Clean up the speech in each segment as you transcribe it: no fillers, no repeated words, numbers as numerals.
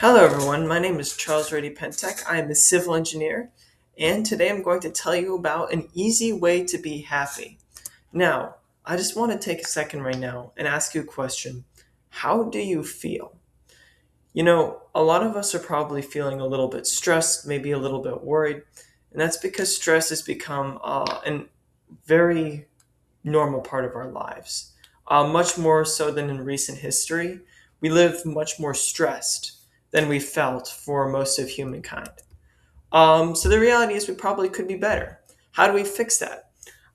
Hello, everyone. My name is Charles Rady Pentek. I am a civil engineer, and today I'm going to tell you about an easy way to be happy. Now, I just want to take a second right now and ask you a question. How do you feel? A lot of us are probably feeling a little bit stressed, maybe a little bit worried, and that's because stress has become an very normal part of our lives. Much more so than in recent history, we live much more stressed than we felt for most of humankind. So the reality is, we probably could be better. How do we fix that?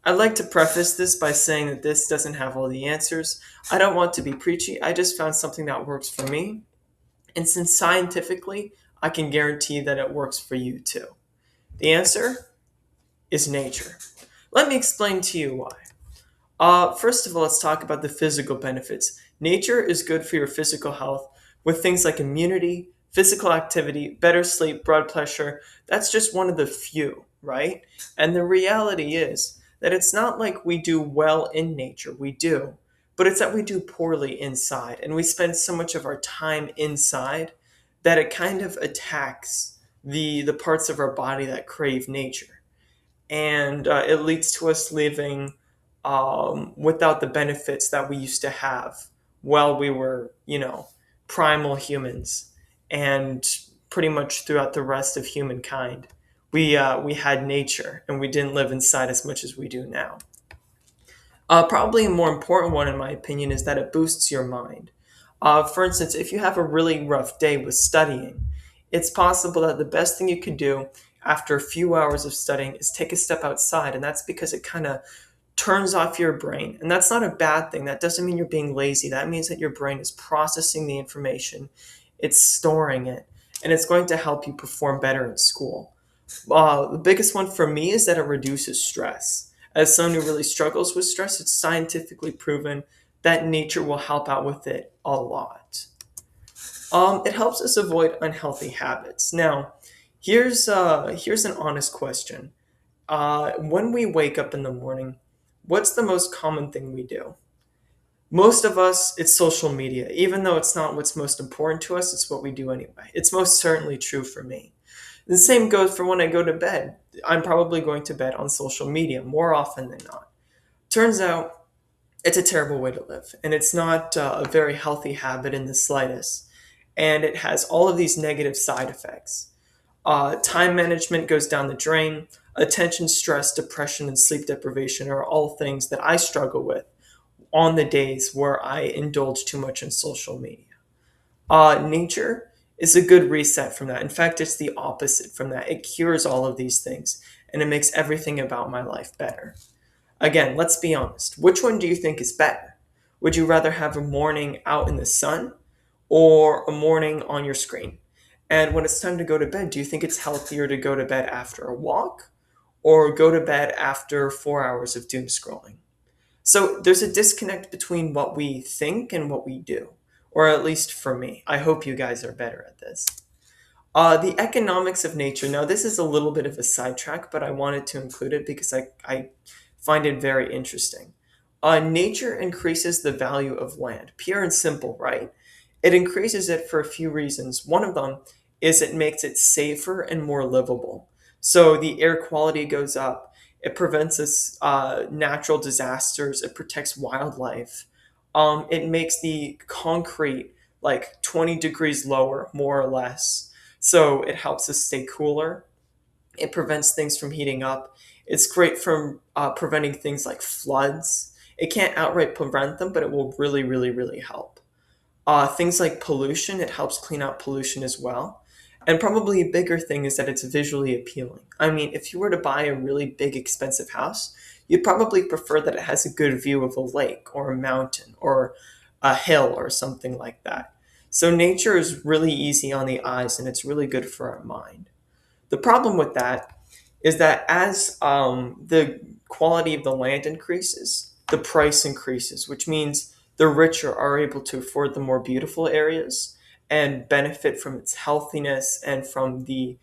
I'd like to preface this by saying that this doesn't have all the answers. I don't want to be preachy. I just found something that works for me. And since scientifically, I can guarantee that it works for you too. The answer is nature. Let me explain to you why. First of all, let's talk about the physical benefits. Nature is good for your physical health with things like immunity, physical activity, better sleep, blood pressure. That's just one of the few, right? And the reality is that it's not like we do well in nature. We do, but it's that we do poorly inside. And we spend so much of our time inside that it kind of attacks the parts of our body that crave nature, and it leads to us living without the benefits that we used to have while we were, primal humans, and pretty much throughout the rest of humankind. We had nature, and we didn't live inside as much as we do now. Probably a more important one, in my opinion, is that it boosts your mind. For instance, if you have a really rough day with studying, it's possible that the best thing you could do after a few hours of studying is take a step outside, and that's because it kind of turns off your brain. And that's not a bad thing. That doesn't mean you're being lazy. That means that your brain is processing the information, it's storing it, and it's going to help you perform better in school. The biggest one for me is that it reduces stress. As someone who really struggles with stress, it's scientifically proven that nature will help out with it a lot. It helps us avoid unhealthy habits. Now, here's an honest question. When we wake up in the morning, what's the most common thing we do? Most of us, it's social media. Even though it's not what's most important to us, it's what we do anyway. It's most certainly true for me. The same goes for when I go to bed. I'm probably going to bed on social media more often than not. Turns out it's a terrible way to live, and it's not a very healthy habit in the slightest. And it has all of these negative side effects. Time management goes down the drain. Attention, stress, depression, and sleep deprivation are all things that I struggle with on the days where I indulge too much in social media. Nature is a good reset from that. In fact, it's the opposite from that. It cures all of these things, and it makes everything about my life better. Again, let's be honest. Which one do you think is better? Would you rather have a morning out in the sun or a morning on your screen? And when it's time to go to bed, do you think it's healthier to go to bed after a walk or go to bed after 4 hours of doom scrolling? So there's a disconnect between what we think and what we do, or at least for me. I hope you guys are better at this. The economics of nature. Now, this is a little bit of a sidetrack, but I wanted to include it because I find it very interesting. Nature increases the value of land, pure and simple, right? It increases it for a few reasons. One of them is it makes it safer and more livable. So the air quality goes up. It prevents us natural disasters. It protects wildlife. It makes the concrete like 20 degrees lower, more or less. So it helps us stay cooler. It prevents things from heating up. It's great for preventing things like floods. It can't outright prevent them, but it will really, really, really help. Things like pollution, it helps clean out pollution as well. And probably a bigger thing is that it's visually appealing. I mean, if you were to buy a really big, expensive house, you'd probably prefer that it has a good view of a lake or a mountain or a hill or something like that. So nature is really easy on the eyes, and it's really good for our mind. The problem with that is that as the quality of the land increases, the price increases, which means the richer are able to afford the more beautiful areas and benefit from its healthiness and from the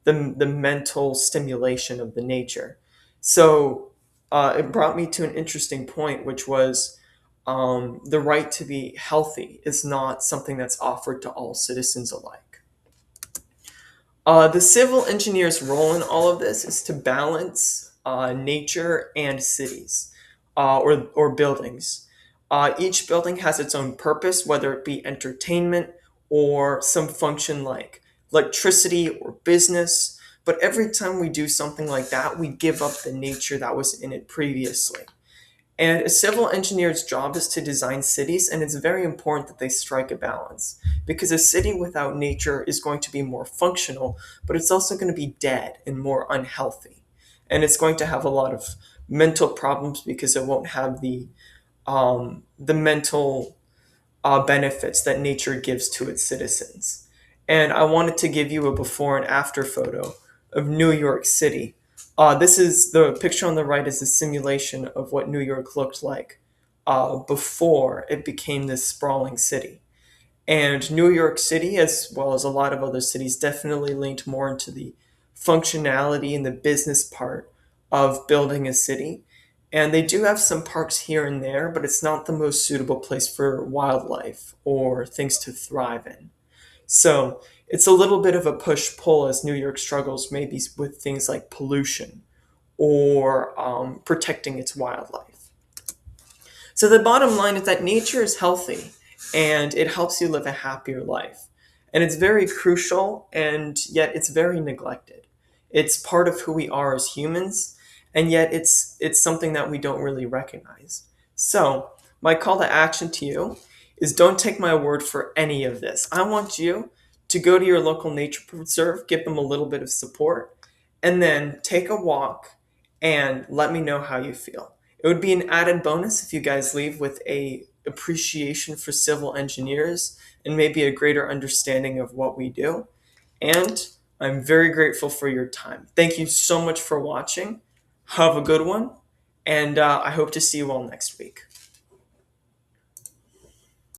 mental stimulation of the nature. So it brought me to an interesting point, which was the right to be healthy is not something that's offered to all citizens alike. The civil engineer's role in all of this is to balance nature and cities or buildings. Each building has its own purpose, whether it be entertainment or some function like electricity or business. But every time we do something like that, we give up the nature that was in it previously. And a civil engineer's job is to design cities, and it's very important that they strike a balance because a city without nature is going to be more functional, but it's also going to be dead and more unhealthy. And it's going to have a lot of mental problems because it won't have the mental benefits that nature gives to its citizens. And I wanted to give you a before and after photo of New York City. This is the picture on the right is a simulation of what New York looked like before it became this sprawling city. And New York City, as well as a lot of other cities, definitely leaned more into the functionality and the business part of building a city. And they do have some parks here and there, but it's not the most suitable place for wildlife or things to thrive in. So it's a little bit of a push pull as New York struggles maybe with things like pollution or protecting its wildlife. So the bottom line is that nature is healthy and it helps you live a happier life. And it's very crucial and yet it's very neglected. It's part of who we are as humans and yet it's something that we don't really recognize. So, my call to action to you is don't take my word for any of this. I want you to go to your local nature preserve, give them a little bit of support, and then take a walk and let me know how you feel. It would be an added bonus if you guys leave with a appreciation for civil engineers and maybe a greater understanding of what we do. And I'm very grateful for your time. Thank you so much for watching. Have a good one, and I hope to see you all next week.